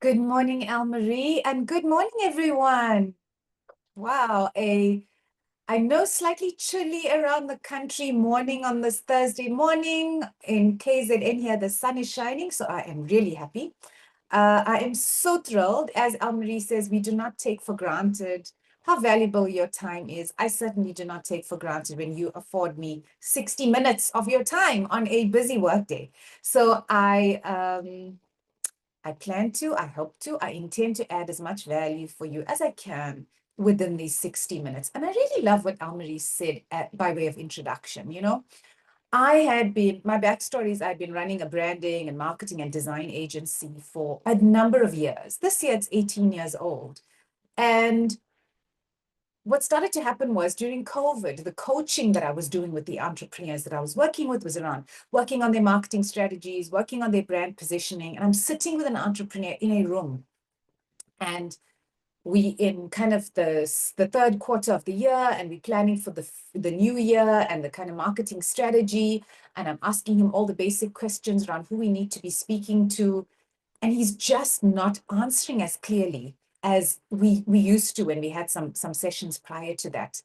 Good morning, Marie, and good morning, everyone. Wow, I know slightly chilly around the country morning on this Thursday morning. In KZN here, the sun is shining, so I am really happy. I am so thrilled. As Marie says, we do not take for granted how valuable your time is. I certainly do not take for granted when you afford me 60 minutes of your time on a busy workday. So I plan to, I hope to, I intend to add as much value for you as I can within these 60 minutes. And I really love what Almarie said by way of introduction. My backstory is I've been running a branding and marketing and design agency for a number of years. This year it's 18 years old. And what started to happen was during COVID, the coaching that I was doing with the entrepreneurs that I was working with was around working on their marketing strategies, working on their brand positioning. And I'm sitting with an entrepreneur in a room. And we in kind of the third quarter of the year, and we're planning for the new year and the kind of marketing strategy. And I'm asking him all the basic questions around who we need to be speaking to. And he's just not answering as clearly as we used to when we had some sessions prior to that.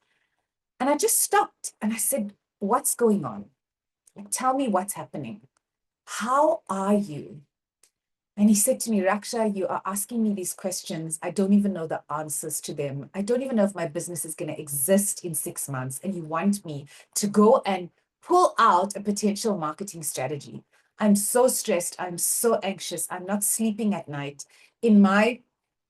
And I just stopped and I said, what's going on? Like, tell me what's happening. How are you? And he said to me, Raksha, you are asking me these questions. I don't even know the answers to them. I don't even know if my business is going to exist in 6 months. And you want me to go and pull out a potential marketing strategy. I'm so stressed. I'm so anxious. I'm not sleeping at night. In my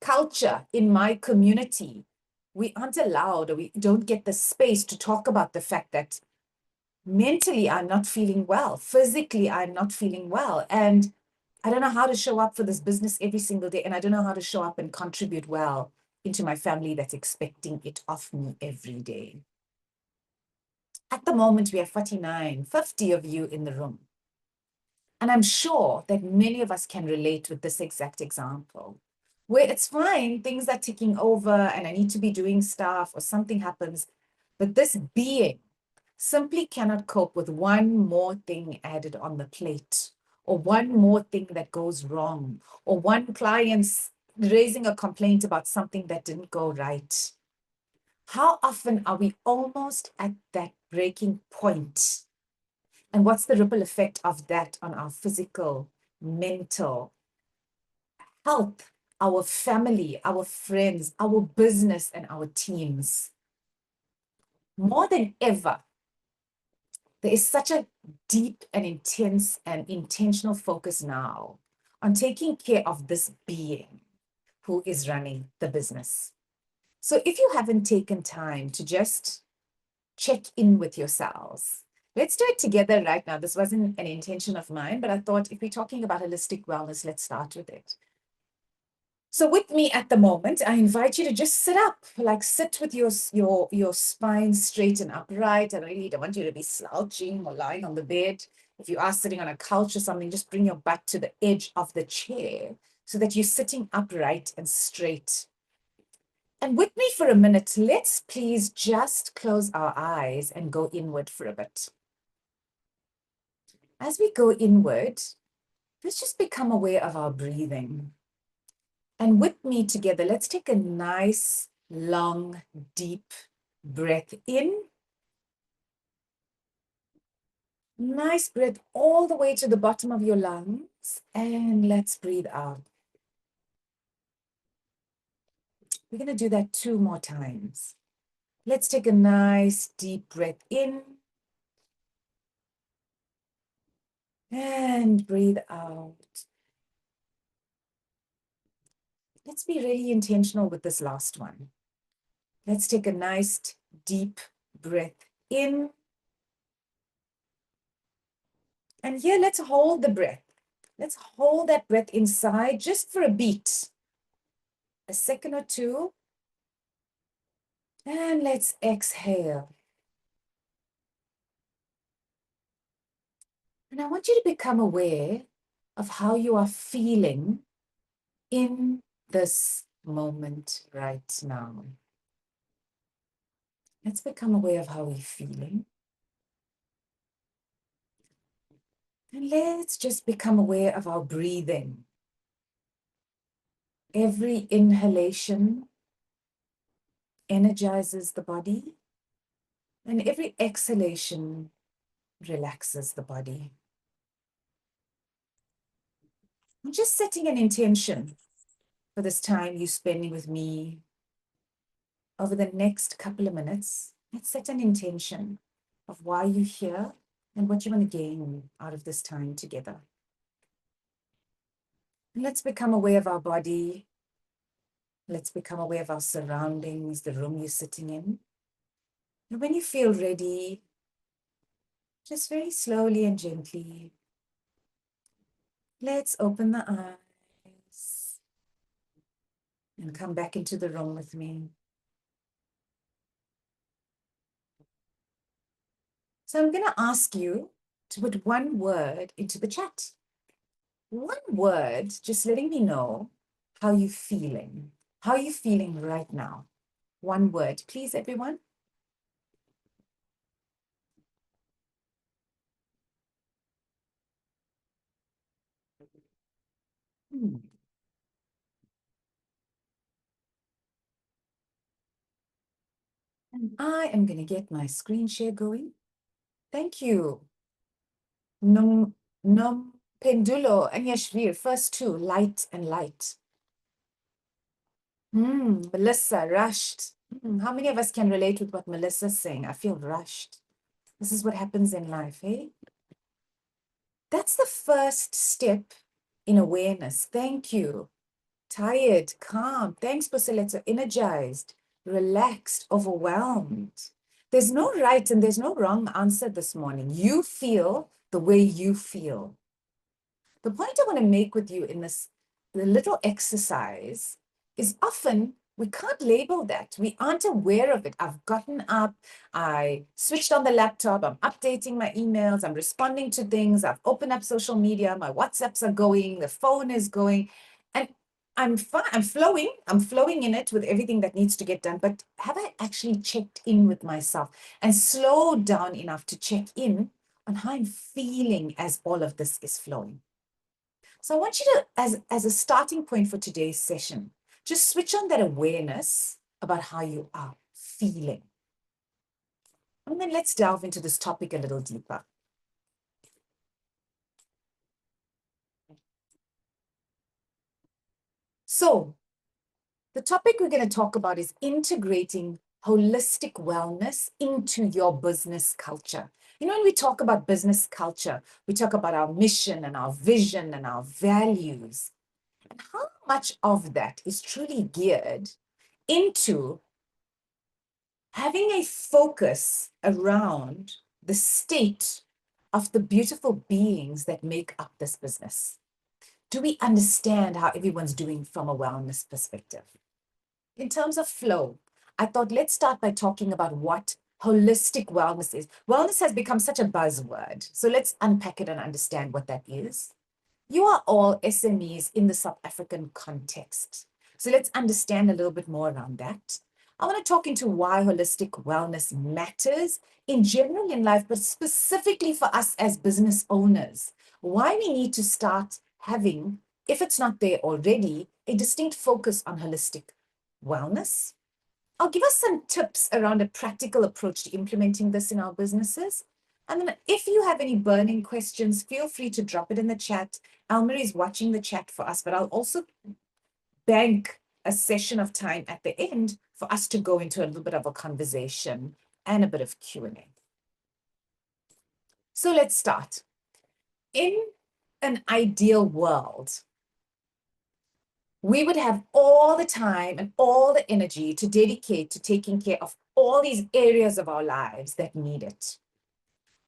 culture, in my community, we aren't allowed, or we don't get the space to talk about the fact that mentally I'm not feeling well. Physically, I'm not feeling well. And I don't know how to show up for this business every single day. And I don't know how to show up and contribute well into my family that's expecting it of me every day. At the moment, we have 49, 50 of you in the room. And I'm sure that many of us can relate with this exact example, where it's fine, things are ticking over and I need to be doing stuff or something happens. But this being simply cannot cope with one more thing added on the plate, or one more thing that goes wrong, or one client's raising a complaint about something that didn't go right. How often are we almost at that breaking point? And what's the ripple effect of that on our physical, mental health, our family, our friends, our business, and our teams? More than ever, there is such a deep and intense and intentional focus now on taking care of this being who is running the business. So if you haven't taken time to just check in with yourselves, let's do it together right now. This wasn't an intention of mine, but I thought if we're talking about holistic wellness, let's start with it. So with me at the moment, I invite you to just sit up, like sit with your spine straight and upright. I really don't want you to be slouching or lying on the bed. If you are sitting on a couch or something, just bring your butt to the edge of the chair so that you're sitting upright and straight. And with me for a minute, let's please just close our eyes and go inward for a bit. As we go inward, let's just become aware of our breathing. And with me together, let's take a nice, long, deep breath in. Nice breath all the way to the bottom of your lungs. And let's breathe out. We're going to do that 2 more times. Let's take a nice, deep breath in. And breathe out. Let's be really intentional with this last one. Let's take a nice, deep breath in. And here, let's hold the breath. Let's hold that breath inside just for a beat, a second or two. And let's exhale. And I want you to become aware of how you are feeling in this moment right now. Let's become aware of how we're feeling. And let's just become aware of our breathing. Every inhalation energizes the body, and every exhalation relaxes the body. I'm just setting an intention for this time you're spending with me over the next couple of minutes. Let's set an intention of why you're here and what you want to gain out of this time together. And let's become aware of our body. Let's become aware of our surroundings, the room you're sitting in. And when you feel ready, just very slowly and gently, let's open the eyes and come back into the room with me. So I'm going to ask you to put one word into the chat. One word, just letting me know how you're feeling. How are you feeling right now? One word, please, everyone. Hmm. And I am going to get my screen share going. Thank you. Nom pendulo and Yashvir, first two, light and light. Melissa, rushed. How many of us can relate with what Melissa's saying? I feel rushed. This is what happens in life, eh? That's the first step in awareness. Thank you. Tired, calm. Thanks, Buseletso. Energized, relaxed, overwhelmed. There's no right and there's no wrong answer this morning. You feel the way you feel. The point I want to make with you in this the little exercise is often we can't label that. We aren't aware of it. I've gotten up, I switched on the laptop, I'm updating my emails, I'm responding to things, I've opened up social media, my WhatsApps are going, the phone is going, and I'm fine, I'm flowing in it with everything that needs to get done. But have I actually checked in with myself and slowed down enough to check in on how I'm feeling as all of this is flowing? So I want you to, as a starting point for today's session, just switch on that awareness about how you are feeling. And then let's delve into this topic a little deeper. So the topic we're going to talk about is integrating holistic wellness into your business culture. You know, when we talk about business culture, we talk about our mission and our vision and our values. And how much of that is truly geared into having a focus around the state of the beautiful beings that make up this business? Do we understand how everyone's doing from a wellness perspective? In terms of flow, I thought let's start by talking about what holistic wellness is. Wellness has become such a buzzword. So let's unpack it and understand what that is. You are all SMEs in the South African context. So let's understand a little bit more around that. I want to talk into why holistic wellness matters in general in life, but specifically for us as business owners, why we need to start having, if it's not there already, a distinct focus on holistic wellness. I'll give us some tips around a practical approach to implementing this in our businesses. And then if you have any burning questions, feel free to drop it in the chat. Almarie is watching the chat for us, but I'll also bank a session of time at the end for us to go into a little bit of a conversation and a bit of Q&A. So let's start. In an ideal world, we would have all the time and all the energy to dedicate to taking care of all these areas of our lives that need it.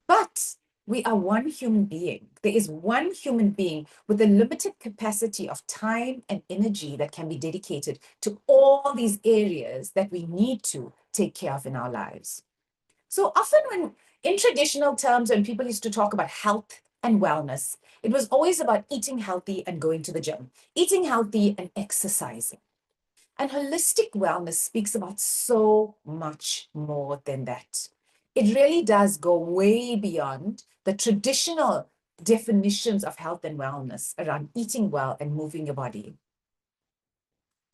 But we are one human being. There is one human being with a limited capacity of time and energy that can be dedicated to all these areas that we need to take care of in our lives. So often when in traditional terms, when people used to talk about health and wellness, it was always about eating healthy and going to the gym, eating healthy and exercising. And holistic wellness speaks about so much more than that. It really does go way beyond the traditional definitions of health and wellness around eating well and moving your body.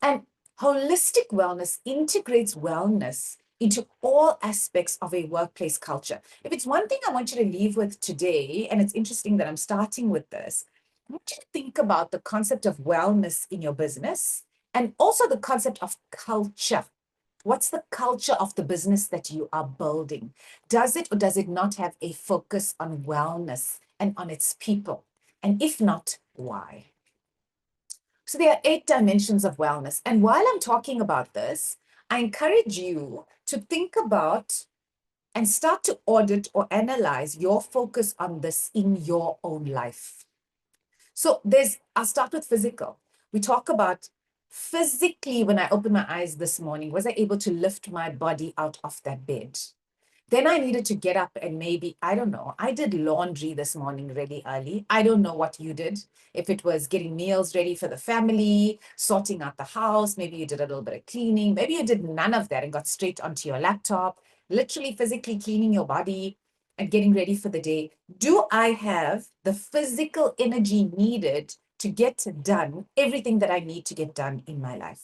And holistic wellness integrates wellness into all aspects of a workplace culture. If it's one thing I want you to leave with today, and it's interesting that I'm starting with this, I want you to think about the concept of wellness in your business and also the concept of culture. What's the culture of the business that you are building? Does it or does it not have a focus on wellness and on its people? And if not, why? So there are 8 dimensions of wellness. And while I'm talking about this, I encourage you to think about and start to audit or analyze your focus on this in your own life. So I'll start with physical. We talk about physically, when I opened my eyes this morning, was I able to lift my body out of that bed? Then I needed to get up and maybe, I don't know, I did laundry this morning really early. I don't know what you did. If it was getting meals ready for the family, sorting out the house, maybe you did a little bit of cleaning, maybe you did none of that and got straight onto your laptop, literally physically cleaning your body and getting ready for the day. Do I have the physical energy needed to get done everything that I need to get done in my life?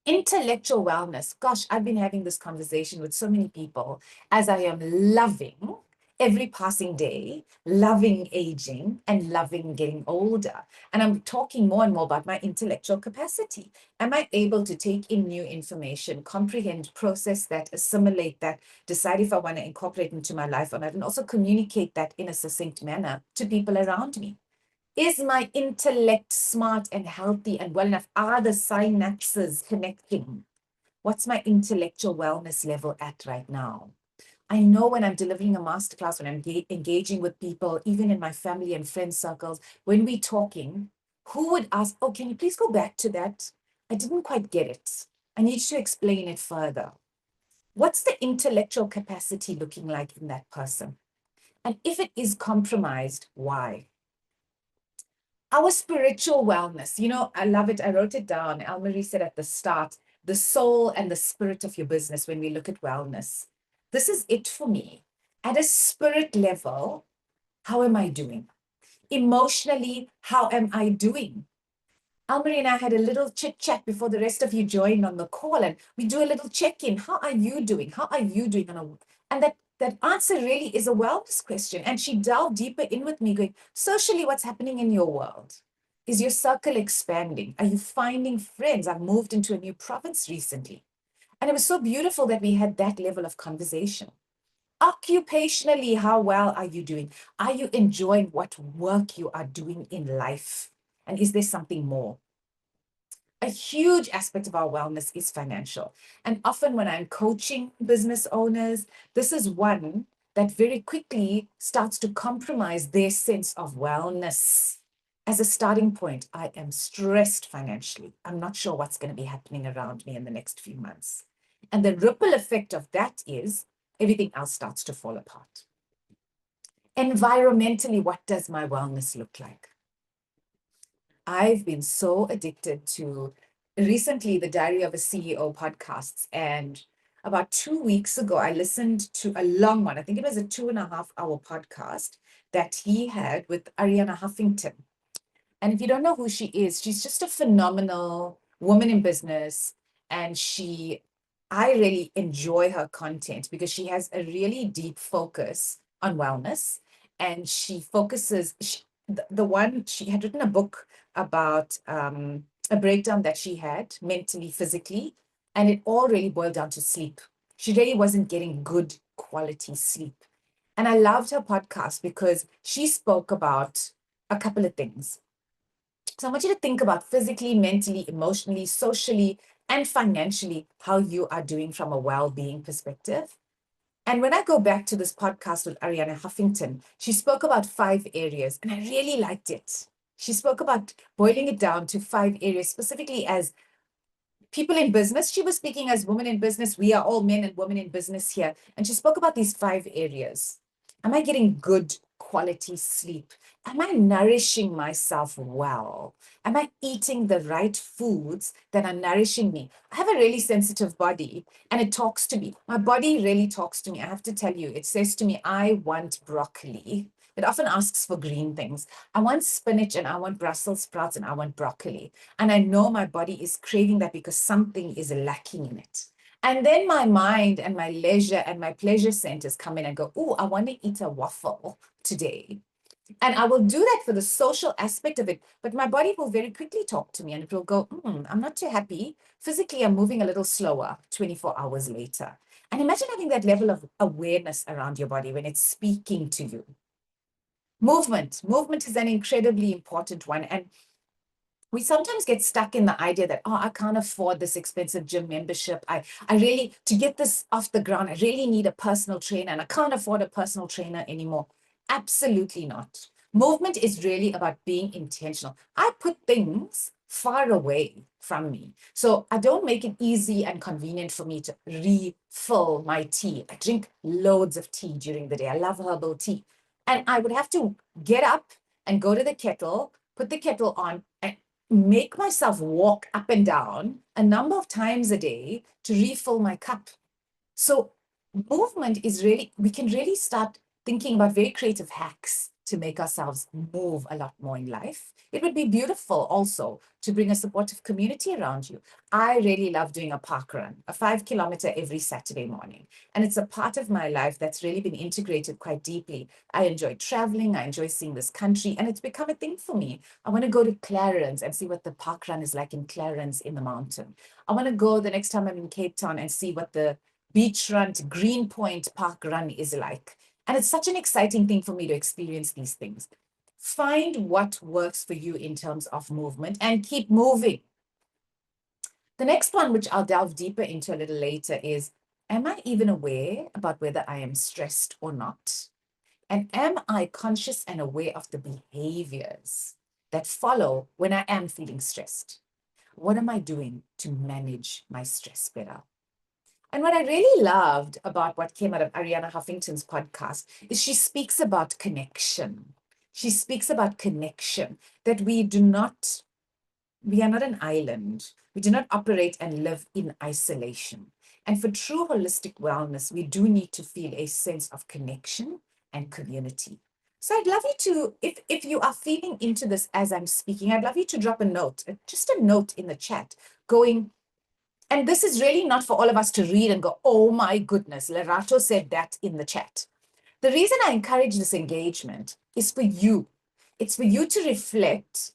Intellectual wellness. Gosh, I've been having this conversation with so many people as I am loving every passing day, loving aging, and loving getting older. And I'm talking more and more about my intellectual capacity. Am I able to take in new information, comprehend, process that, assimilate that, decide if I want to incorporate into my life or not, and also communicate that in a succinct manner to people around me? Is my intellect smart and healthy and well enough? Are the synapses connecting? What's my intellectual wellness level at right now? I know when I'm delivering a masterclass, when I'm engaging with people, even in my family and friend circles, when we're talking, who would ask, oh, can you please go back to that? I didn't quite get it. I need to explain it further. What's the intellectual capacity looking like in that person? And if it is compromised, why? Our spiritual wellness, I love it. I wrote it down. Marie said at the start, the soul and the spirit of your business when we look at wellness. This is it for me. At a spirit level, how am I doing? Emotionally, how am I doing? Almarie and I had a little chit chat before the rest of you joined on the call, and we do a little check in. How are you doing? How are you doing? And that answer really is a wellness question. And she delved deeper in with me, going, socially, what's happening in your world? Is your circle expanding? Are you finding friends? I've moved into a new province recently. And it was so beautiful that we had that level of conversation. Occupationally, how well are you doing? Are you enjoying what work you are doing in life? And is there something more? A huge aspect of our wellness is financial. And often when I'm coaching business owners, this is one that very quickly starts to compromise their sense of wellness. As a starting point, I am stressed financially. I'm not sure what's going to be happening around me in the next few months. And the ripple effect of that is everything else starts to fall apart. Environmentally, what does my wellness look like? I've been so addicted to recently the Diary of a CEO podcasts. And about 2 weeks ago, I listened to a long one. I think it was a 2.5 hour podcast that he had with Ariana Huffington. And if you don't know who she is, she's just a phenomenal woman in business. And I really enjoy her content because she has a really deep focus on wellness. And she focuses, the one, she had written a book about a breakdown that she had mentally, physically, and it all really boiled down to sleep. She really wasn't getting good quality sleep. And I loved her podcast because she spoke about a couple of things. So I want you to think about physically, mentally, emotionally, socially, and financially how you are doing from a well-being perspective. And when I go back to this podcast with Ariana Huffington, she spoke about 5 areas, and I really liked it. She spoke about boiling it down to 5 areas, specifically as people in business. She was speaking as women in business. We are all men and women in business here. And she spoke about these 5 areas. Am I getting good quality sleep? Am I nourishing myself well? Am I eating the right foods that are nourishing me? I have a really sensitive body and it talks to me. My body really talks to me. I have to tell you, it says to me, I want broccoli. It often asks for green things. I want spinach and I want Brussels sprouts and I want broccoli. And I know my body is craving that because something is lacking in it. And then my mind and my leisure and my pleasure centers come in and go, oh, I want to eat a waffle today. And I will do that for the social aspect of it. But my body will very quickly talk to me and it will go, I'm not too happy. Physically, I'm moving a little slower 24 hours later. And imagine having that level of awareness around your body when it's speaking to you. Movement is an incredibly important one. And we sometimes get stuck in the idea that, oh, I can't afford this expensive gym membership. I really, to get this off the ground, I really need a personal trainer and I can't afford a personal trainer anymore. Absolutely not. Movement is really about being intentional. I put things far away from me. So I don't make it easy and convenient for me to refill my tea. I drink loads of tea during the day. I love herbal tea. And I would have to get up and go to the kettle, put the kettle on, and make myself walk up and down a number of times a day to refill my cup. So movement is really, we can really start thinking about very creative hacks to make ourselves move a lot more in life. It would be beautiful also to bring a supportive community around you. I really love doing a park run, a 5 kilometer every Saturday morning. And it's a part of my life that's really been integrated quite deeply. I enjoy traveling, I enjoy seeing this country, and it's become a thing for me. I want to go to Clarence and see what the park run is like in Clarence in the mountain. I want to go the next time I'm in Cape Town and see what the beachfront Greenpoint Park run is like. And it's such an exciting thing for me to experience these things. Find what works for you in terms of movement and keep moving. The next one, which I'll delve deeper into a little later, is, am I even aware about whether I am stressed or not? And am I conscious and aware of the behaviors that follow when I am feeling stressed? What am I doing to manage my stress better? And what I really loved about what came out of Arianna Huffington's podcast is she speaks about connection. She speaks about connection, that we are not an island. We do not operate and live in isolation. And for true holistic wellness, we do need to feel a sense of connection and community. So I'd love you to, if you are feeling into this as I'm speaking, I'd love you to drop a note, just a note in the chat going, and this is really not for all of us to read and go, oh my goodness, Lerato said that in the chat. The reason I encourage this engagement is for you. It's for you to reflect.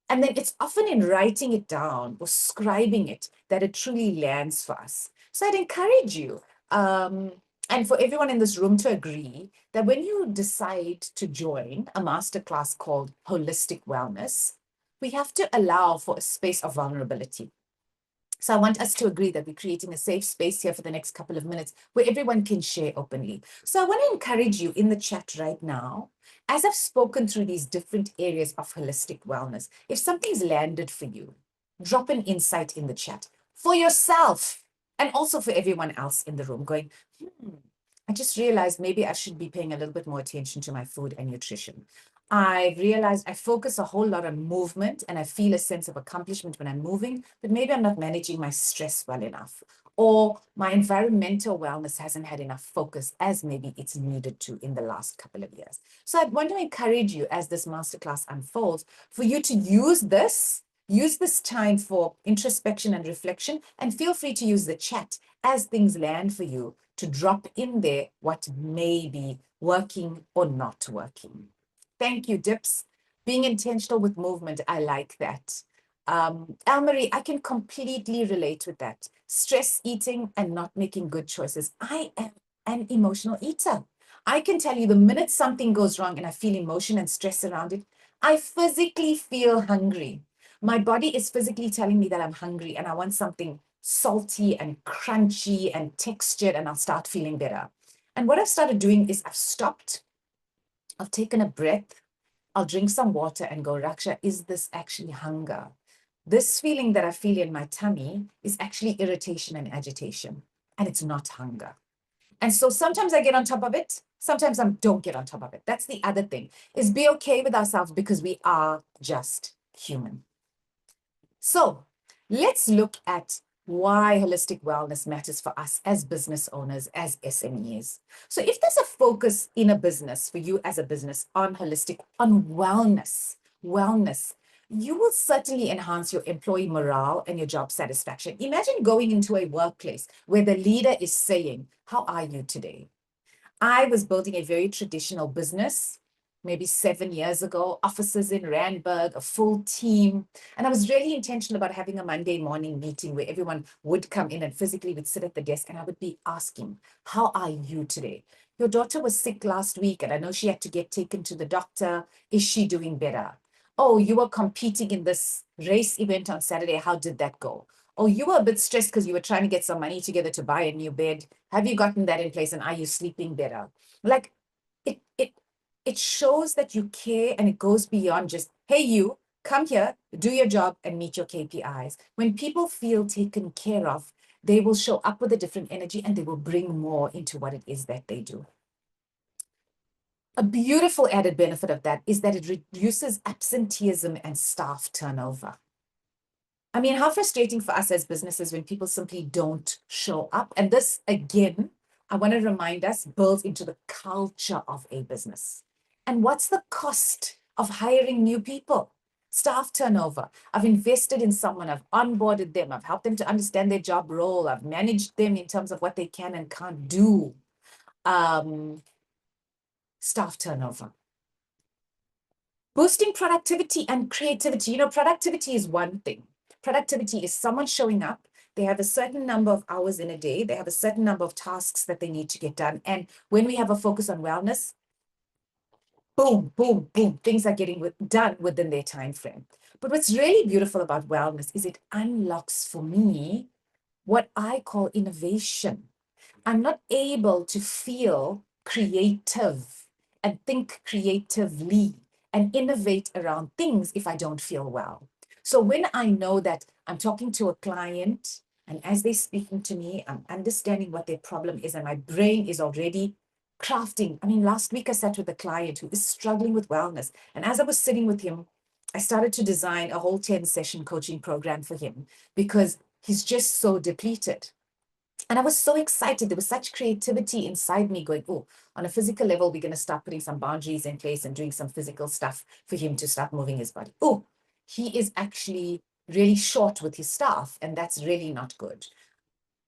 And then it's often in writing it down or scribing it that it truly lands for us. So I'd encourage you, and for everyone in this room to agree that when you decide to join a masterclass called Holistic Wellness, we have to allow for a space of vulnerability. So I want us to agree that we're creating a safe space here for the next couple of minutes where everyone can share openly. So I want to encourage you in the chat right now, as I've spoken through these different areas of holistic wellness, if something's landed for you, drop an insight in the chat for yourself and also for everyone else in the room going, I just realized maybe I should be paying a little bit more attention to my food and nutrition. I realized I focus a whole lot on movement and I feel a sense of accomplishment when I'm moving, but maybe I'm not managing my stress well enough. Or my environmental wellness hasn't had enough focus as maybe it's needed to in the last couple of years. So I want to encourage you as this masterclass unfolds for you to use this time for introspection and reflection, and feel free to use the chat as things land for you to drop in there what may be working or not working. Thank you, Dips. Being intentional with movement, I like that. Marie, I can completely relate with that. Stress eating and not making good choices. I am an emotional eater. I can tell you the minute something goes wrong and I feel emotion and stress around it, I physically feel hungry. My body is physically telling me that I'm hungry and I want something salty and crunchy and textured, and I'll start feeling better. And what I've started doing is I've stopped, I've taken a breath, I'll drink some water and go, Raksha, is this actually hunger? This feeling that I feel in my tummy is actually irritation and agitation, and it's not hunger. And so sometimes I get on top of it, sometimes I don't get on top of it. That's the other thing, is be okay with ourselves because we are just human. So let's look at why holistic wellness matters for us as business owners, as SMEs. So if there's a focus in a business for you as a business on holistic, on wellness, you will certainly enhance your employee morale and your job satisfaction. Imagine going into a workplace where the leader is saying, "How are you today?" I was building a very traditional business maybe 7 years ago, offices in Randburg, a full team. And I was really intentional about having a Monday morning meeting where everyone would come in and physically would sit at the desk and I would be asking, "How are you today? Your daughter was sick last week and I know she had to get taken to the doctor. Is she doing better? Oh, you were competing in this race event on Saturday. How did that go? Oh, you were a bit stressed because you were trying to get some money together to buy a new bed. Have you gotten that in place and are you sleeping better?" Like it it it shows that you care and it goes beyond just, "Hey, you come here, do your job and meet your KPIs." When people feel taken care of, they will show up with a different energy and they will bring more into what it is that they do. A beautiful added benefit of that is that it reduces absenteeism and staff turnover. I mean, how frustrating for us as businesses when people simply don't show up. And this, again, I want to remind us, builds into the culture of a business. And what's the cost of hiring new people? Staff turnover. I've invested in someone, I've onboarded them, I've helped them to understand their job role, I've managed them in terms of what they can and can't do. Staff turnover. Boosting productivity and creativity. Productivity is one thing. Productivity is someone showing up. They have a certain number of hours in a day. They have a certain number of tasks that they need to get done. And when we have a focus on wellness, boom, boom, boom, things are getting done within their time frame. But what's really beautiful about wellness is it unlocks for me what I call innovation. I'm not able to feel creative and think creatively and innovate around things if I don't feel well. So when I know that I'm talking to a client and as they're speaking to me, I'm understanding what their problem is and my brain is already crafting. I mean, last week I sat with a client who is struggling with wellness. And as I was sitting with him, I started to design a whole 10-session coaching program for him because he's just so depleted. And I was so excited. There was such creativity inside me going, "Oh, on a physical level, we're going to start putting some boundaries in place and doing some physical stuff for him to start moving his body. Oh, he is actually really short with his staff, and that's really not good.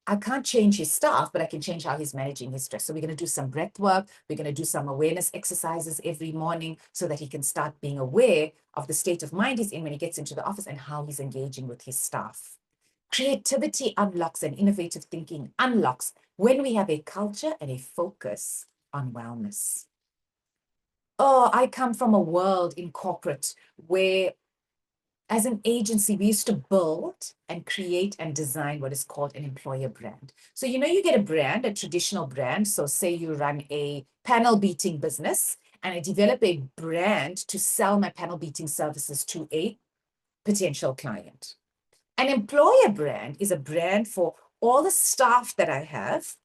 I can't change his staff, but I can change how he's managing his stress. So we're going to do some breath work. We're going to do some awareness exercises every morning so that he can start being aware of the state of mind he's in when he gets into the office and how he's engaging with his staff." Creativity unlocks and innovative thinking unlocks when we have a culture and a focus on wellness. Oh, I come from a world in corporate where, as an agency, we used to build and create and design what is called an employer brand. So, you get a brand, a traditional brand. So, say you run a panel beating business, and I develop a brand to sell my panel beating services to a potential client. An employer brand is a brand for all the staff that I have.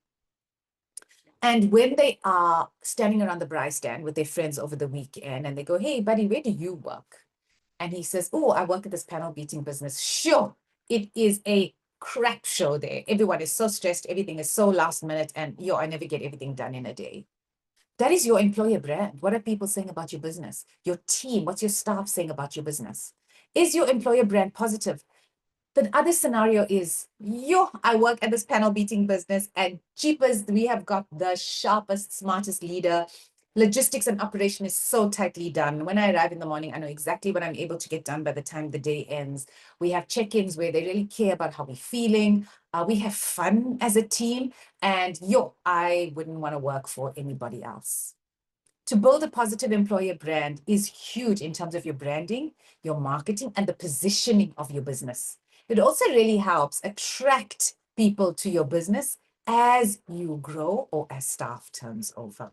And when they are standing around the braai stand with their friends over the weekend and they go, "Hey, buddy, where do you work?" And he says, "Oh, I work at this panel beating business." Sure, it is a crap show there. Everyone is so stressed. Everything is so last minute. And I never get everything done in a day. That is your employer brand. What are people saying about your business? Your team, what's your staff saying about your business? Is your employer brand positive? The other scenario is, I work at this panel beating business and cheapest, we have got the sharpest, smartest leader. Logistics and operation is so tightly done. When I arrive in the morning, I know exactly what I'm able to get done by the time the day ends. We have check-ins where they really care about how we're feeling. We have fun as a team. And I wouldn't want to work for anybody else. To build a positive employer brand is huge in terms of your branding, your marketing, and the positioning of your business. It also really helps attract people to your business as you grow or as staff turns over.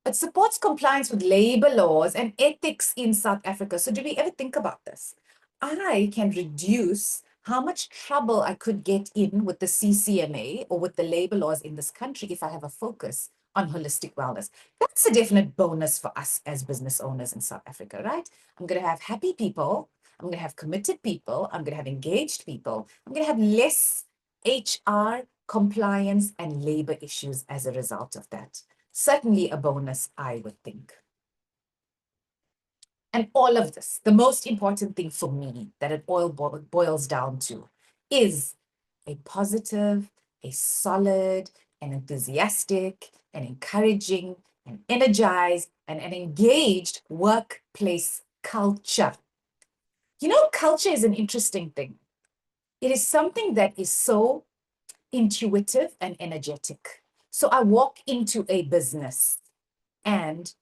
It supports compliance with labor laws and ethics in South Africa. So do we ever think about this? I can reduce how much trouble I could get in with the CCMA or with the labor laws in this country if I have a focus on holistic wellness. That's a definite bonus for us as business owners in South Africa, right? I'm going to have happy people. I'm going to have committed people. I'm going to have engaged people. I'm going to have less HR, compliance, and labor issues as a result of that. Certainly a bonus, I would think. And all of this, the most important thing for me that it all boils down to is a positive, a solid, an enthusiastic, an encouraging, an energized, and an engaged workplace culture. You know, culture is an interesting thing. It is something that is so intuitive and energetic. So I walk into a business and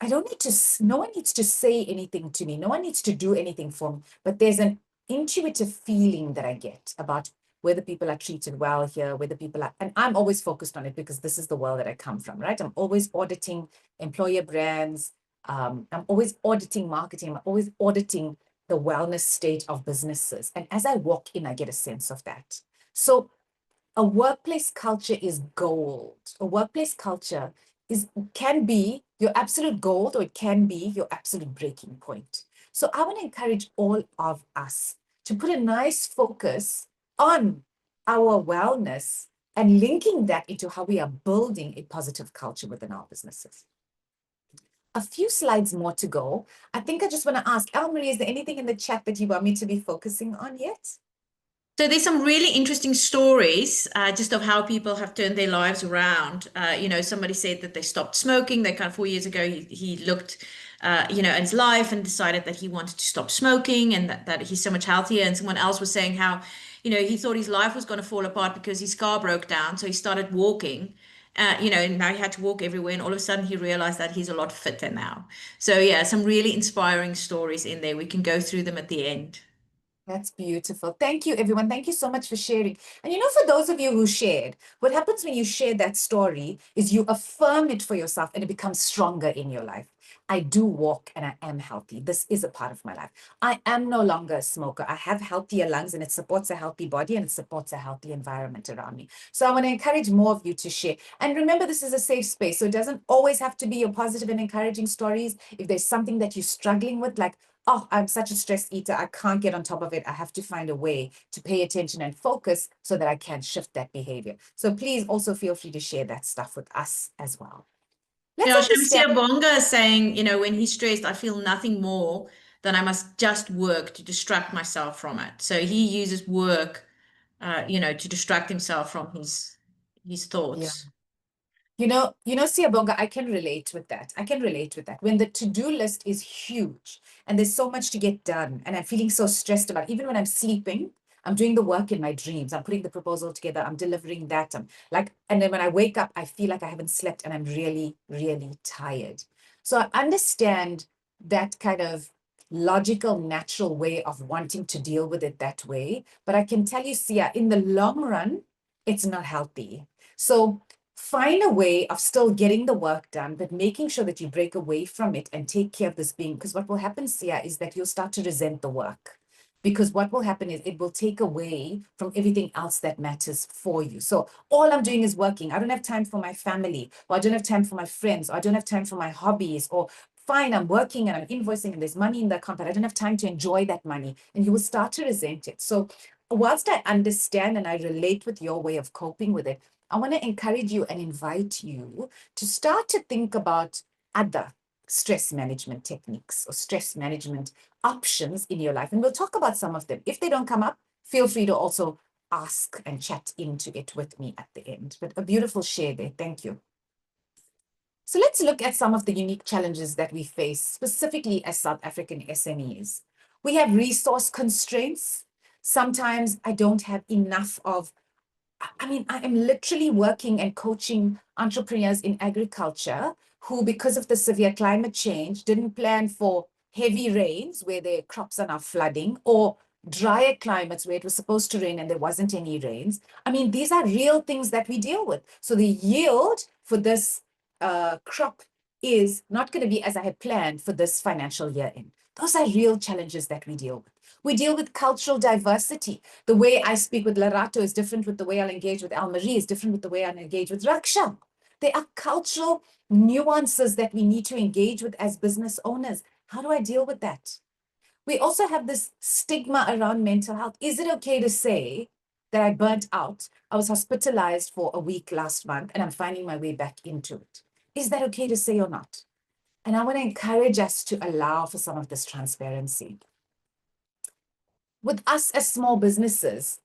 I don't need to, no one needs to say anything to me. No one needs to do anything for me. But there's an intuitive feeling that I get about whether people are treated well here, whether people are, and I'm always focused on it because this is the world that I come from, right? I'm always auditing employer brands. I'm always auditing marketing. I'm always auditing the wellness state of businesses. And as I walk in, I get a sense of that. So a workplace culture is gold. A workplace culture can be your absolute gold or it can be your absolute breaking point. So I want to encourage all of us to put a nice focus on our wellness and linking that into how we are building a positive culture within our businesses. A few slides more to go. I think I just want to ask, Marie, is there anything in the chat that you want me to be focusing on yet? So there's some really interesting stories just of how people have turned their lives around. Somebody said that they stopped smoking. They kind of 4 years ago, he looked, at his life and decided that he wanted to stop smoking and that he's so much healthier. And someone else was saying how, he thought his life was going to fall apart because his car broke down. So he started walking. And now he had to walk everywhere, and all of a sudden he realized that he's a lot fitter now. So yeah, some really inspiring stories in there. We can go through them at the end. That's beautiful. Thank you, everyone. Thank you so much for sharing. And you know, for those of you who shared, what happens when you share that story is you affirm it for yourself and it becomes stronger in your life. I do walk and I am healthy. This is a part of my life. I am no longer a smoker. I have healthier lungs and it supports a healthy body and it supports a healthy environment around me. So I want to encourage more of you to share. And remember, this is a safe space. So it doesn't always have to be your positive and encouraging stories. If there's something that you're struggling with, like, oh, I'm such a stress eater, I can't get on top of it. I have to find a way to pay attention and focus so that I can shift that behavior. So please also feel free to share that stuff with us as well. Let's Yeah, understand. Shamsia Bonga is saying, when he's stressed, I feel nothing more than I must just work to distract myself from it. So he uses work, to distract himself from his Yeah. thoughts. Siyabonga, I can relate with that. I can relate with that. When the to-do list is huge and there's so much to get done and I'm feeling so stressed about it, even when I'm sleeping, I'm doing the work in my dreams. I'm putting the proposal together. I'm delivering that. And then when I wake up, I feel like I haven't slept and I'm really, really tired. So I understand that kind of logical, natural way of wanting to deal with it that way. But I can tell you, Sia, in the long run, it's not healthy. So find a way of still getting the work done, but making sure that you break away from it and take care of this being. Because what will happen, Sia, is that you'll start to resent the work. Because what will happen is it will take away from everything else that matters for you. So all I'm doing is working. I don't have time for my family, or I don't have time for my friends, or I don't have time for my hobbies, or fine, I'm working and I'm invoicing and there's money in the account, but I don't have time to enjoy that money. And you will start to resent it. So whilst I understand and I relate with your way of coping with it, I want to encourage you and invite you to start to think about other stress management techniques or stress management options in your life. And we'll talk about some of them. If they don't come up, feel free to also ask and chat into it with me at the end. But a beautiful share there. Thank you. So let's look at some of the unique challenges that we face, specifically as South African SMEs. We have resource constraints. Sometimes I don't have enough of I am literally working and coaching entrepreneurs in agriculture who, because of the severe climate change, didn't plan for heavy rains where their crops are now flooding or drier climates where it was supposed to rain and there wasn't any rains. These are real things that we deal with. So the yield for this crop is not going to be as I had planned for this financial year end. Those are real challenges that we deal with. We deal with cultural diversity. The way I speak with Larato is different with the way I'll engage with Al-Marie, is different with the way I'll engage with Raksha. There are cultural nuances that we need to engage with as business owners. How do I deal with that? We also have this stigma around mental health. Is it okay to say that I burnt out? I was hospitalized for a week last month and I'm finding my way back into it. Is that okay to say or not? And I want to encourage us to allow for some of this transparency. With us as small businesses,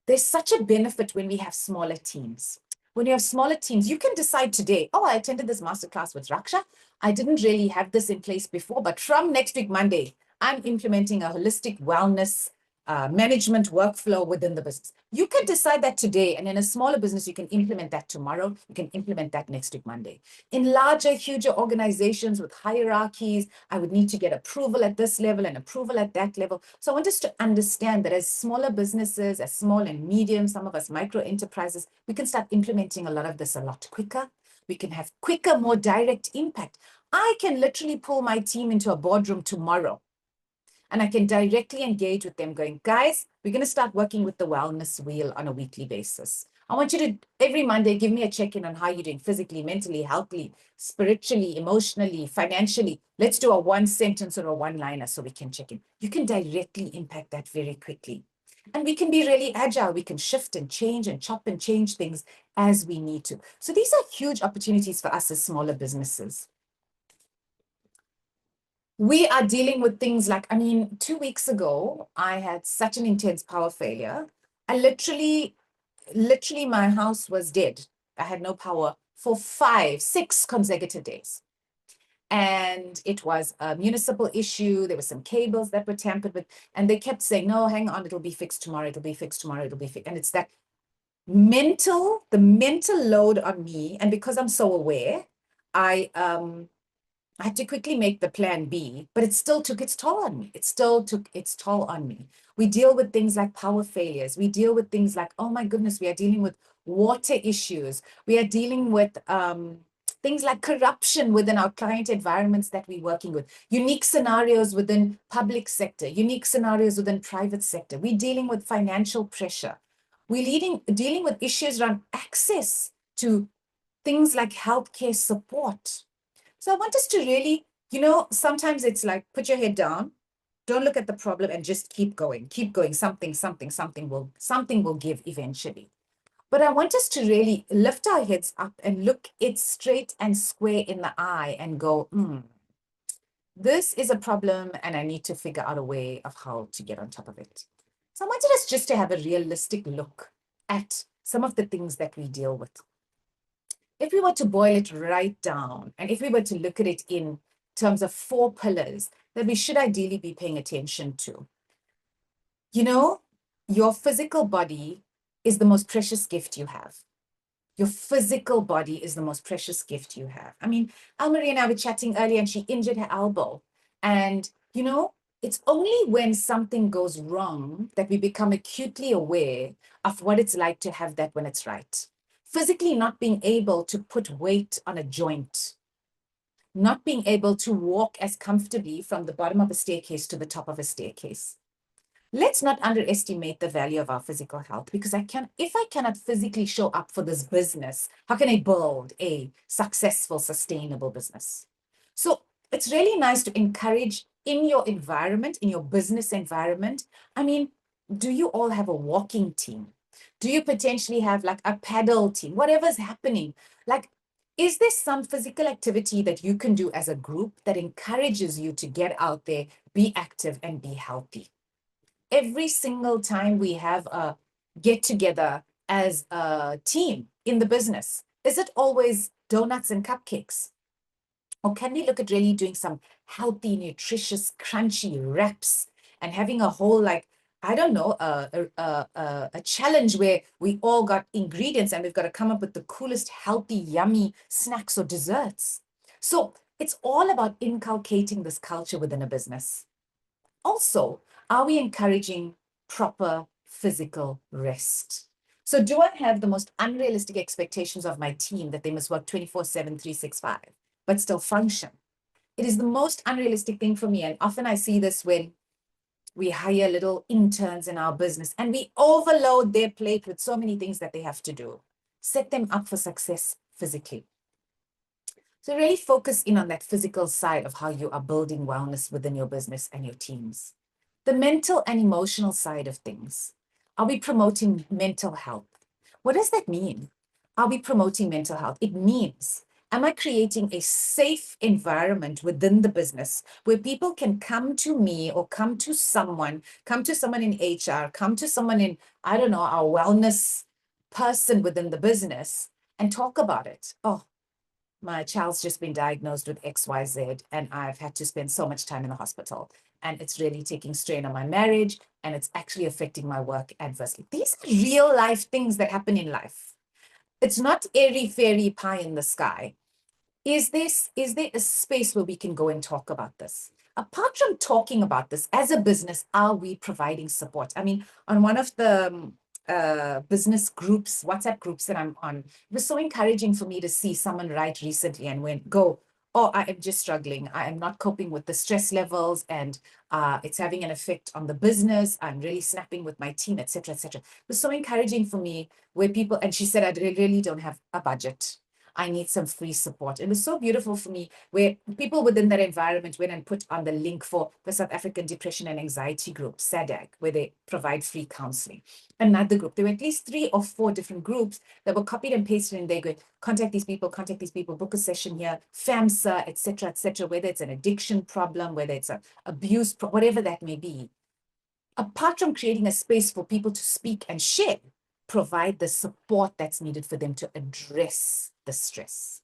there's such a benefit when we have smaller teams. When you have smaller teams, you can decide today, oh, I attended this masterclass with Raksha. I didn't really have this in place before, but from next week, Monday, I'm implementing a holistic wellness management workflow within the business. You can decide that today, and in a smaller business, you can implement that tomorrow. You can implement that next week, Monday. In larger, huger organizations with hierarchies, I would need to get approval at this level and approval at that level. So I want us to understand that as smaller businesses, as small and medium, some of us micro enterprises, we can start implementing a lot of this a lot quicker. We can have quicker, more direct impact. I can literally pull my team into a boardroom tomorrow and I can directly engage with them going, guys, we're going to start working with the wellness wheel on a weekly basis. I want you to every Monday give me a check-in on how you're doing physically, mentally, healthily, spiritually, emotionally, financially. Let's do a one sentence or a one-liner so we can check in. You can directly impact that very quickly. And we can be really agile. We can shift and change and chop and change things as we need to. So these are huge opportunities for us as smaller businesses. We are dealing with things like, I mean, 2 weeks ago, I had such an intense power failure. I literally, my house was dead. I had no power for 6 consecutive days. And it was a municipal issue. There were some cables that were tampered with. And they kept saying, no, hang on, it'll be fixed tomorrow. It'll be fixed tomorrow. It'll be fixed. And it's that the mental load on me. And because I'm so aware, I I had to quickly make the plan B, but it still took its toll on me. It still took its toll on me. We deal with things like power failures. We deal with things like, oh my goodness, we are dealing with water issues. We are dealing with things like corruption within our client environments that we're working with, unique scenarios within public sector, unique scenarios within private sector. We're dealing with financial pressure. Dealing with issues around access to things like healthcare support. So I want us to really, sometimes it's like put your head down, don't look at the problem and just keep going, keep going. Something will give eventually. But I want us to really lift our heads up and look it straight and square in the eye and go, this is a problem and I need to figure out a way of how to get on top of it. So I wanted us just to have a realistic look at some of the things that we deal with. If we were to boil it right down, and if we were to look at it in terms of 4 pillars that we should ideally be paying attention to, your physical body is the most precious gift you have. Your physical body is the most precious gift you have. I mean, Almarie and I were chatting earlier and she injured her elbow. And, it's only when something goes wrong that we become acutely aware of what it's like to have that when it's right. Physically not being able to put weight on a joint, not being able to walk as comfortably from the bottom of a staircase to the top of a staircase. Let's not underestimate the value of our physical health because if I cannot physically show up for this business, how can I build a successful, sustainable business? So it's really nice to encourage in your environment, in your business environment. I mean, do you all have a walking team? Do you potentially have like a paddle team? Whatever's happening, like, is there some physical activity that you can do as a group that encourages you to get out there, be active, and be healthy? Every single time we have a get together as a team in the business, is it always donuts and cupcakes? Or can we look at really doing some healthy, nutritious, crunchy wraps and having a whole, like, I don't know, a challenge where we all got ingredients and we've got to come up with the coolest, healthy, yummy snacks or desserts. So it's all about inculcating this culture within a business. Also, are we encouraging proper physical rest? So do I have the most unrealistic expectations of my team that they must work 24/7, 365, but still function? It is the most unrealistic thing for me. And often I see this when we hire little interns in our business and we overload their plate with so many things that they have to do. Set them up for success physically. So really focus in on that physical side of how you are building wellness within your business and your teams. The mental and emotional side of things. Are we promoting mental health? What does that mean? Are we promoting mental health? It means, am I creating a safe environment within the business where people can come to me or come to someone in HR, come to someone in, I don't know, our wellness person within the business and talk about it? Oh, my child's just been diagnosed with XYZ, and I've had to spend so much time in the hospital. And it's really taking strain on my marriage, and it's actually affecting my work adversely. These are real life things that happen in life. It's not airy fairy pie in the sky. Is there a space where we can go and talk about this? Apart from talking about this as a business, are we providing support? I mean, on one of the business groups, WhatsApp groups that I'm on, it was so encouraging for me to see someone write recently and go, oh, I am just struggling. I am not coping with the stress levels, and it's having an effect on the business. I'm really snapping with my team, etc., etc. It was so encouraging for me where people, and she said, I really don't have a budget. I need some free support. It was so beautiful for me where people within that environment went and put on the link for the South African Depression and Anxiety Group, SADAG, where they provide free counseling. Another group, there were at least 3 or 4 different groups that were copied and pasted, and they go, contact these people, book a session here, FAMSA, etc., whether it's an addiction problem, whether it's an abuse, whatever that may be. Apart from creating a space for people to speak and share, provide the support that's needed for them to address the stress.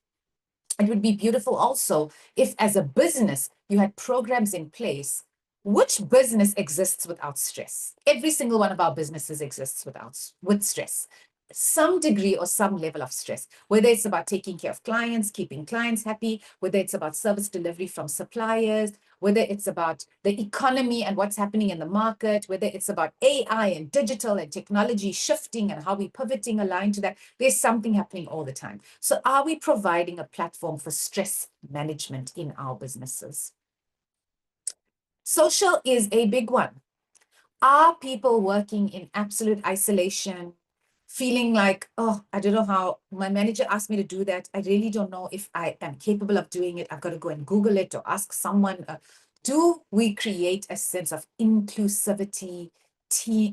It would be beautiful also if, as a business, you had programs in place. Which business exists without stress? Every single one of our businesses exists with stress, some degree or some level of stress, whether it's about taking care of clients, keeping clients happy, whether it's about service delivery from suppliers, whether it's about the economy and what's happening in the market, whether it's about AI and digital and technology shifting and how we're pivoting aligned to that. There's something happening all the time. So are we providing a platform for stress management in our businesses? Social is a big one. Are people working in absolute isolation, feeling like, oh, I don't know how my manager asked me to do that. I really don't know if I am capable of doing it. I've got to go and Google it or ask someone. Do we create a sense of inclusivity,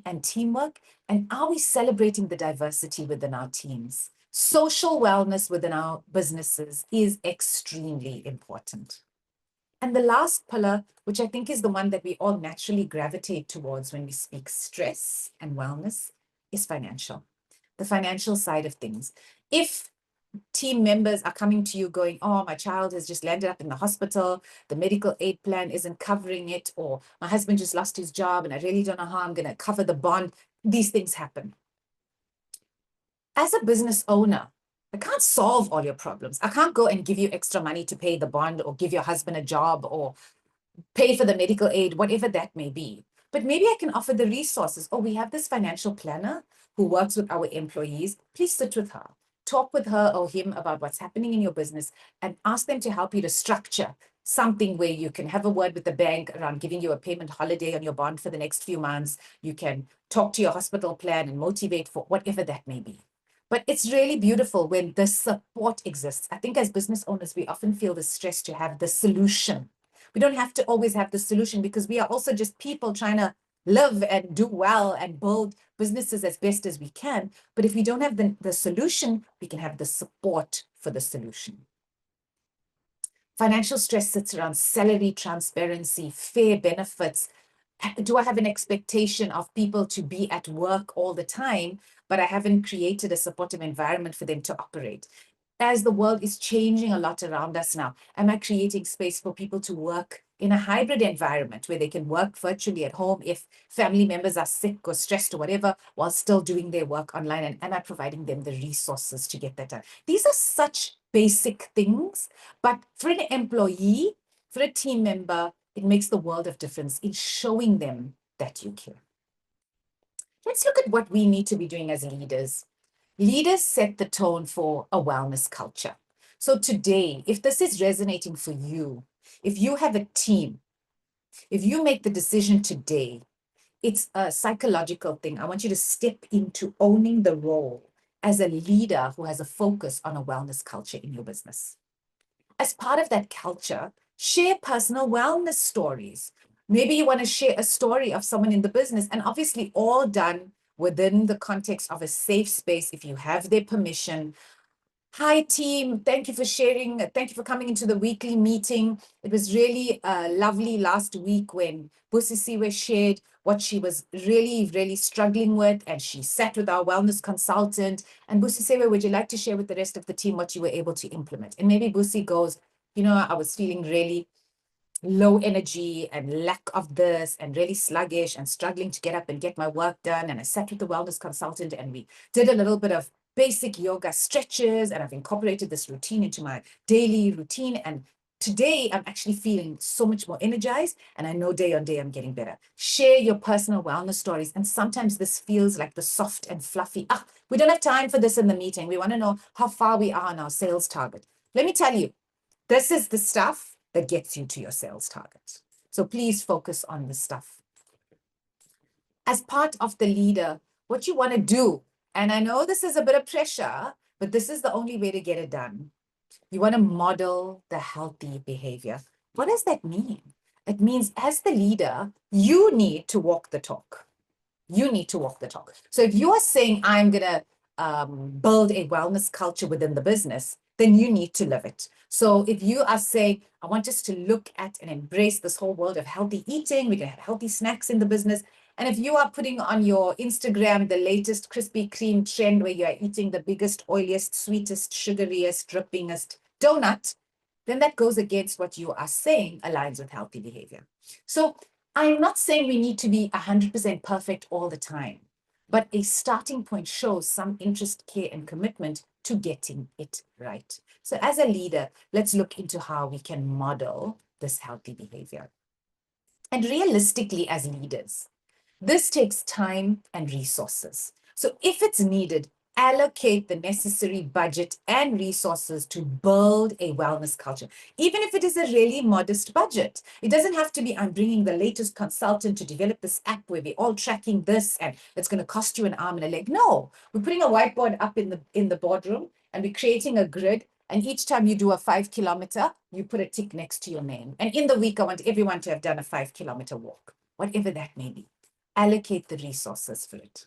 and teamwork? And are we celebrating the diversity within our teams? Social wellness within our businesses is extremely important. And the last pillar, which I think is the one that we all naturally gravitate towards when we speak stress and wellness, is financial, the financial side of things. If team members are coming to you going, oh, my child has just landed up in the hospital, the medical aid plan isn't covering it, or my husband just lost his job and I really don't know how I'm going to cover the bond, these things happen. As a business owner, I can't solve all your problems. I can't go and give you extra money to pay the bond or give your husband a job or pay for the medical aid, whatever that may be. But maybe I can offer the resources. Oh, we have this financial planner who works with our employees. Please sit with her, talk with her or him about what's happening in your business, and ask them to help you to structure something where you can have a word with the bank around giving you a payment holiday on your bond for the next few months. You can talk to your hospital plan and motivate for whatever that may be. But it's really beautiful when the support exists. I think as business owners, we often feel the stress to have the solution. We don't have to always have the solution because we are also just people trying to live and do well and build businesses as best as we can. But if we don't have the solution, we can have the support for the solution. Financial stress sits around salary transparency, fair benefits. Do I have an expectation of people to be at work all the time, but I haven't created a supportive environment for them to operate? As the world is changing a lot around us now, am I creating space for people to work in a hybrid environment where they can work virtually at home if family members are sick or stressed or whatever, while still doing their work online? And am I providing them the resources to get that done? These are such basic things, but for an employee, for a team member, it makes the world of difference in showing them that you care. Let's look at what we need to be doing as leaders. Leaders set the tone for a wellness culture. So today, if this is resonating for you, if you have a team, if you make the decision today, it's a psychological thing. I want you to step into owning the role as a leader who has a focus on a wellness culture in your business. As part of that culture, share personal wellness stories. Maybe you want to share a story of someone in the business, and obviously, all done within the context of a safe space if you have their permission. Hi, team. Thank you for sharing. Thank you for coming into the weekly meeting. It was really lovely last week when Busisiwe shared what she was really struggling with, and she sat with our wellness consultant. And Busisiwe, would you like to share with the rest of the team what you were able to implement? And maybe Busi goes, I was feeling really low energy and lack of this and really sluggish and struggling to get up and get my work done. And I sat with the wellness consultant and we did a little bit of basic yoga stretches, and I've incorporated this routine into my daily routine. And today I'm actually feeling so much more energized, and I know day on day I'm getting better. Share your personal wellness stories. And sometimes this feels like the soft and fluffy, we don't have time for this in the meeting. We want to know how far we are on our sales target. Let me tell you, this is the stuff that gets you to your sales target. So please focus on the stuff. As part of the leader, what you want to do, and I know this is a bit of pressure, but this is the only way to get it done. You want to model the healthy behavior. What does that mean? It means as the leader, you need to walk the talk. You need to walk the talk. So if you are saying, I'm going to build a wellness culture within the business, then you need to live it. So if you are saying, I want us to look at and embrace this whole world of healthy eating, we can have healthy snacks in the business. And if you are putting on your Instagram the latest Krispy Kreme trend where you are eating the biggest, oiliest, sweetest, sugariest, drippingest donut, then that goes against what you are saying aligns with healthy behavior. So I'm not saying we need to be 100% perfect all the time, but a starting point shows some interest, care, and commitment to getting it right. So as a leader, let's look into how we can model this healthy behavior. And realistically, as leaders, this takes time and resources. So if it's needed, allocate the necessary budget and resources to build a wellness culture, even if it is a really modest budget. It doesn't have to be, I'm bringing the latest consultant to develop this app where we're all tracking this and it's going to cost you an arm and a leg. No, we're putting a whiteboard up in the boardroom and we're creating a grid. And each time you do a 5 kilometer, you put a tick next to your name. And in the week, I want everyone to have done a 5 kilometer walk, whatever that may be. Allocate the resources for it.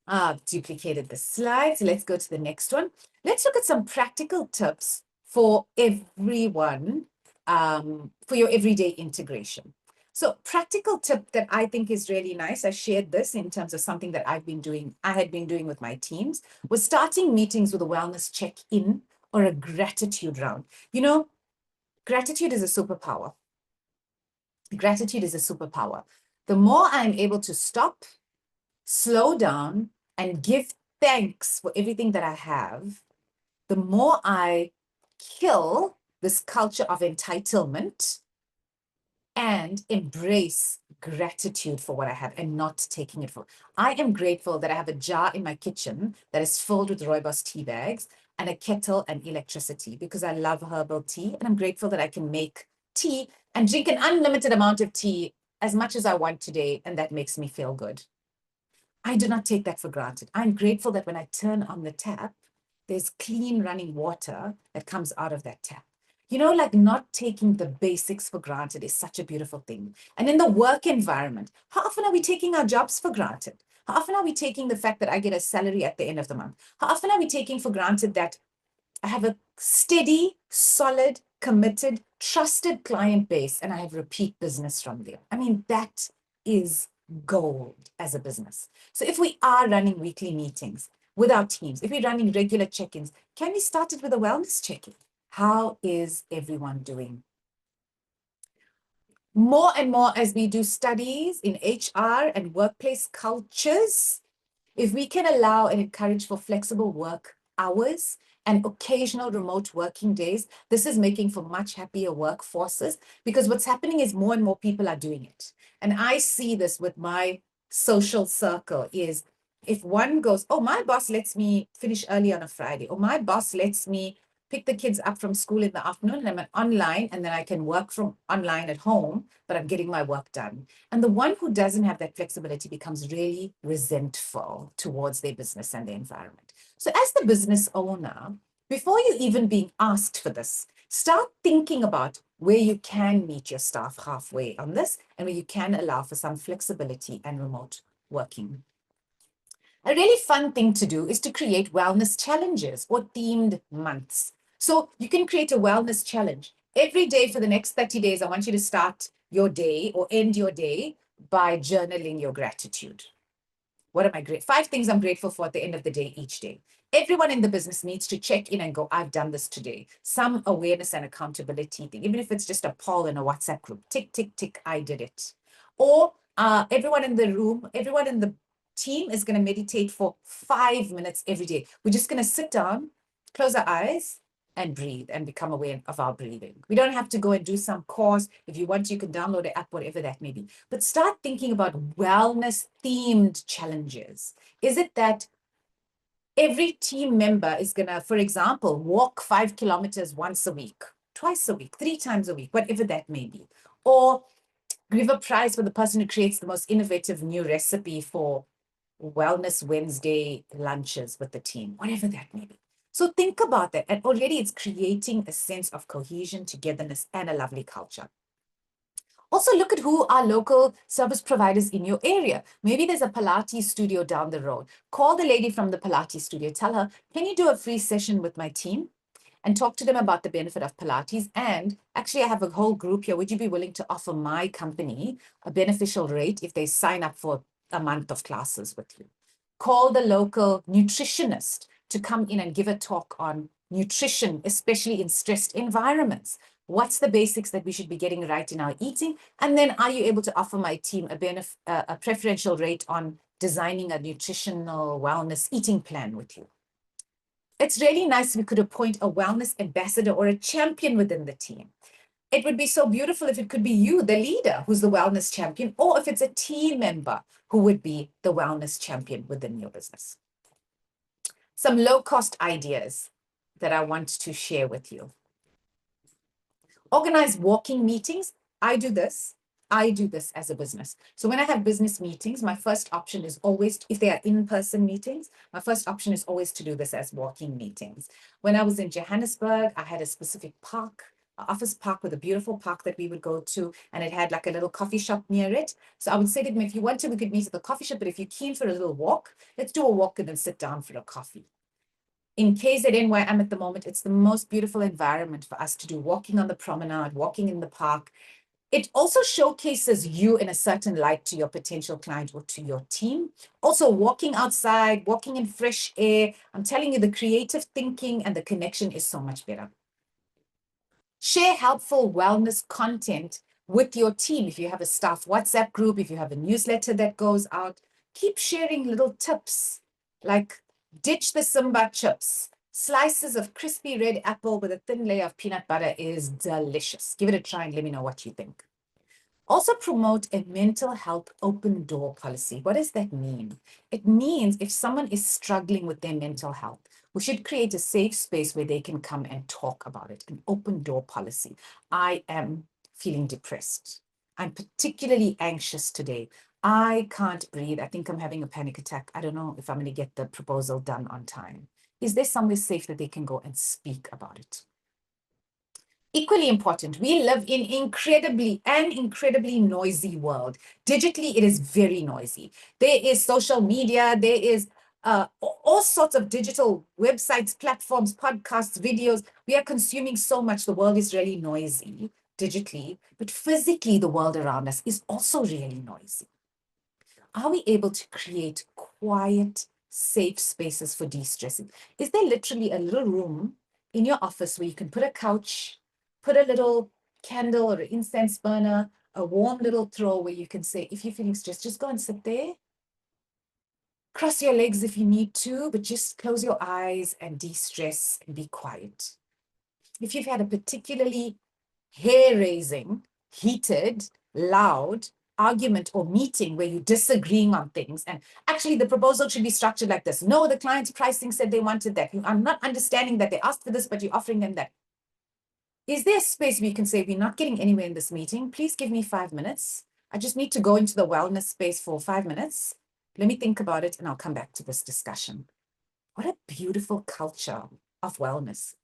I've duplicated the slides. Let's go to the next one. Let's look at some practical tips for everyone, for your everyday integration. So practical tip that I think is really nice, I shared this in terms of something that I had been doing with my teams, was starting meetings with a wellness check-in or a gratitude round. Gratitude is a superpower. Gratitude is a superpower. The more I'm able to stop, slow down, and give thanks for everything that I have, the more I kill this culture of entitlement and embrace gratitude for what I have and not taking it for. I am grateful that I have a jar in my kitchen that is filled with rooibos tea bags and a kettle and electricity because I love herbal tea. And I'm grateful that I can make tea and drink an unlimited amount of tea as much as I want today. And that makes me feel good. I do not take that for granted. I'm grateful that when I turn on the tap, there's clean running water that comes out of that tap. Like not taking the basics for granted is such a beautiful thing. And in the work environment, how often are we taking our jobs for granted? How often are we taking the fact that I get a salary at the end of the month? How often are we taking for granted that I have a steady, solid, committed, trusted client base, and I have repeat business from there? I mean, that is gold as a business. So if we are running weekly meetings with our teams, if we're running regular check-ins, can we start it with a wellness check-in? How is everyone doing? More and more as we do studies in HR and workplace cultures, if we can allow and encourage for flexible work hours and occasional remote working days, this is making for much happier workforces because what's happening is more and more people are doing it. And I see this with my social circle is if one goes, oh, my boss lets me finish early on a Friday, or my boss lets me pick the kids up from school in the afternoon and I'm online and then I can work from online at home, but I'm getting my work done. And the one who doesn't have that flexibility becomes really resentful towards their business and their environment. So as the business owner, Before you even being asked for this, start thinking about where you can meet your staff halfway on this and where you can allow for some flexibility and remote working. A really fun thing to do is to create wellness challenges or themed months. So you can create a wellness challenge. Every day for the next 30 days, I want you to start your day or end your day by journaling your gratitude. What am I great? 5 things I'm grateful for at the end of the day each day. Everyone in the business needs to check in and go, I've done this today. Some awareness and accountability thing, even if it's just a poll in a WhatsApp group. Tick, tick, tick, I did it. Or everyone in the room, everyone in the team is going to meditate for 5 minutes every day. We're just going to sit down, close our eyes, and breathe and become aware of our breathing. We don't have to go and do some course. If you want, you can download an app, whatever that may be. But start thinking about wellness themed challenges. Is it that every team member is going to, for example, walk 5 kilometers once a week, twice a week, 3 times a week, whatever that may be? Or give a prize for the person who creates the most innovative new recipe for Wellness Wednesday lunches with the team, whatever that may be. So think about that. And already it's creating a sense of cohesion, togetherness, and a lovely culture. Also, look at who are local service providers in your area. Maybe there's a Pilates studio down the road. Call the lady from the Pilates studio. Tell her, can you do a free session with my team? And talk to them about the benefit of Pilates. And actually, I have a whole group here. Would you be willing to offer my company a beneficial rate if they sign up for a month of classes with you? Call the local nutritionist to come in and give a talk on nutrition, especially in stressed environments. What's the basics that we should be getting right in our eating? And then are you able to offer my team a preferential rate on designing a nutritional wellness eating plan with you? It's really nice if we could appoint a wellness ambassador or a champion within the team. It would be so beautiful if it could be you, the leader, who's the wellness champion, or if it's a team member who would be the wellness champion within your business. Some low-cost ideas that I want to share with you. Organize walking meetings. I do this. I do this as a business. So when I have business meetings, my first option is always, if they are in-person meetings, my first option is always to do this as walking meetings. When I was in Johannesburg, I had a specific park, an office park with a beautiful park that we would go to, and it had like a little coffee shop near it. So I would say to them, if you want to, we could meet at the coffee shop, but if you're keen for a little walk, let's do a walk and then sit down for a coffee. In KZN, where I'm at the moment, it's the most beautiful environment for us to do walking on the promenade, walking in the park. It also showcases you in a certain light to your potential client or to your team. Also, walking outside, walking in fresh air. I'm telling you, the creative thinking and the connection is so much better. Share helpful wellness content with your team. If you have a staff WhatsApp group, if you have a newsletter that goes out, keep sharing little tips like ditch the Simba chips. Slices of crispy red apple with a thin layer of peanut butter is delicious. Give it a try and let me know what you think. Also promote a mental health open door policy. What does that mean? It means if someone is struggling with their mental health, we should create a safe space where they can come and talk about it, an open door policy. I am feeling depressed. I'm particularly anxious today. I can't breathe. I think I'm having a panic attack. I don't know if I'm going to get the proposal done on time. Is there somewhere safe that they can go and speak about it? Equally important, we live in incredibly noisy world. Digitally, it is very noisy. There is social media, there is all sorts of digital websites, platforms, podcasts, videos. We are consuming so much. The world is really noisy digitally, but physically, the world around us is also really noisy. Are we able to create quiet, safe spaces for de-stressing? Is there literally a little room in your office where you can put a couch, put a little candle or an incense burner, a warm little throw where you can say, if you're feeling stressed, just go and sit there. Cross your legs if you need to, but just close your eyes and de-stress and be quiet. If you've had a particularly hair-raising, heated, loud argument or meeting where you're disagreeing on things, and actually the proposal should be structured like this. No, the client's pricing said they wanted that. I'm not understanding that they asked for this, but you're offering them that. Is there a space where you can say, we're not getting anywhere in this meeting? Please give me 5 minutes. I just need to go into the wellness space for 5 minutes. Let me think about it and I'll come back to this discussion. What a beautiful culture of wellness.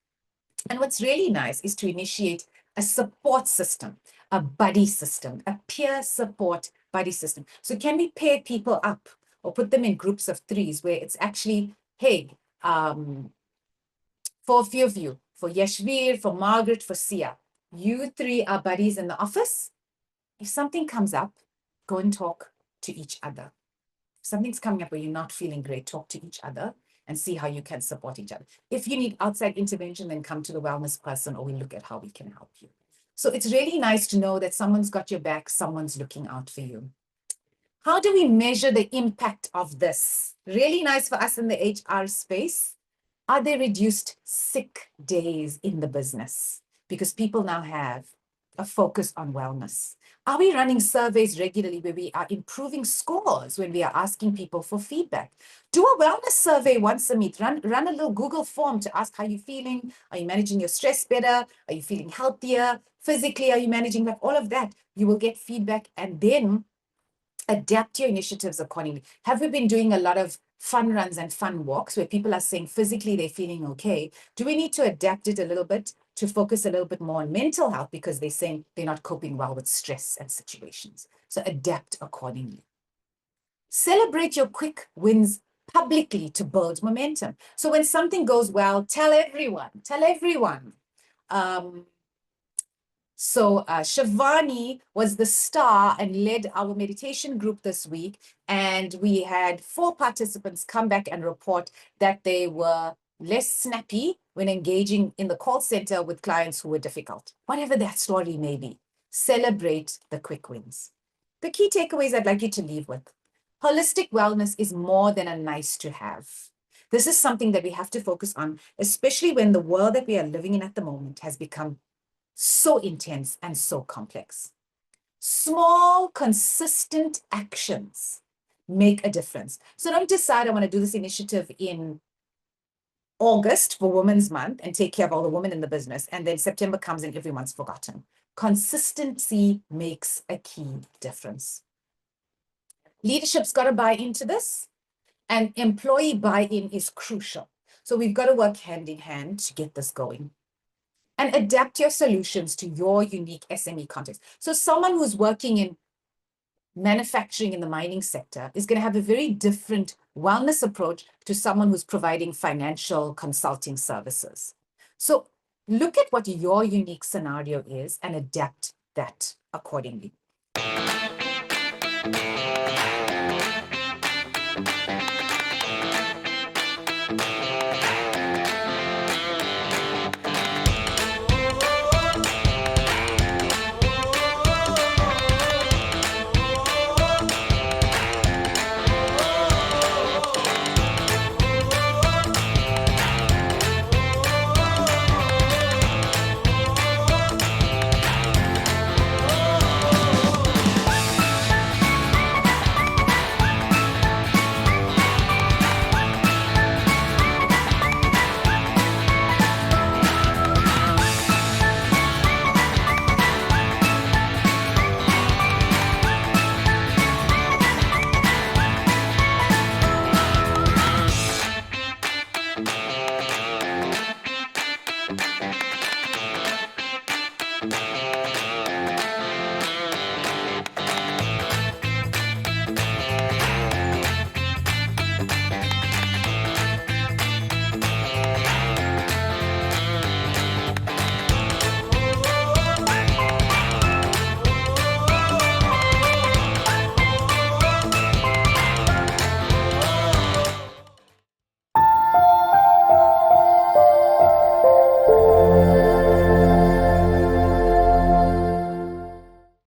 And what's really nice is to initiate a support system, a buddy system, a peer support buddy system. So can we pair people up or put them in groups of threes where it's actually, hey, for a few of you, for Yashvir, for Margaret, for Sia, you three are buddies in the office. If something comes up, go and talk to each other. If something's coming up where you're not feeling great, talk to each other and see how you can support each other. If you need outside intervention, then come to the wellness person or we look at how we can help you. So it's really nice to know that someone's got your back, someone's looking out for you. How do we measure the impact of this? Really nice for us in the HR space. Are there reduced sick days in the business? Because people now have a focus on wellness. Are we running surveys regularly where we are improving scores when we are asking people for feedback? Do a wellness survey once a month. Run a little Google form to ask how you're feeling. Are you managing your stress better? Are you feeling healthier? Physically, are you managing that? All of that, you will get feedback and then adapt your initiatives accordingly. Have we been doing a lot of fun runs and fun walks where people are saying physically they're feeling okay? Do we need to adapt it a little bit to focus a little bit more on mental health because they're saying they're not coping well with stress and situations? So adapt accordingly. Celebrate your quick wins publicly to build momentum. So when something goes well, tell everyone, tell everyone. So Shivani was the star and led our meditation group this week. And we had 4 participants come back and report that they were less snappy when engaging in the call center with clients who were difficult. Whatever that story may be, celebrate the quick wins. The key takeaways I'd like you to leave with. Holistic wellness is more than a nice to have. This is something that we have to focus on, especially when the world that we are living in at the moment has become so intense and so complex. Small, consistent actions make a difference. So don't decide I want to do this initiative in August for Women's Month and take care of all the women in the business. And then September comes and everyone's forgotten. Consistency makes a key difference. Leadership's got to buy into this, and employee buy-in is crucial. So we've got to work hand in hand to get this going. And adapt your solutions to your unique SME context. So someone who's working in manufacturing in the mining sector is going to have a very different wellness approach to someone who's providing financial consulting services. So look at what your unique scenario is and adapt that accordingly.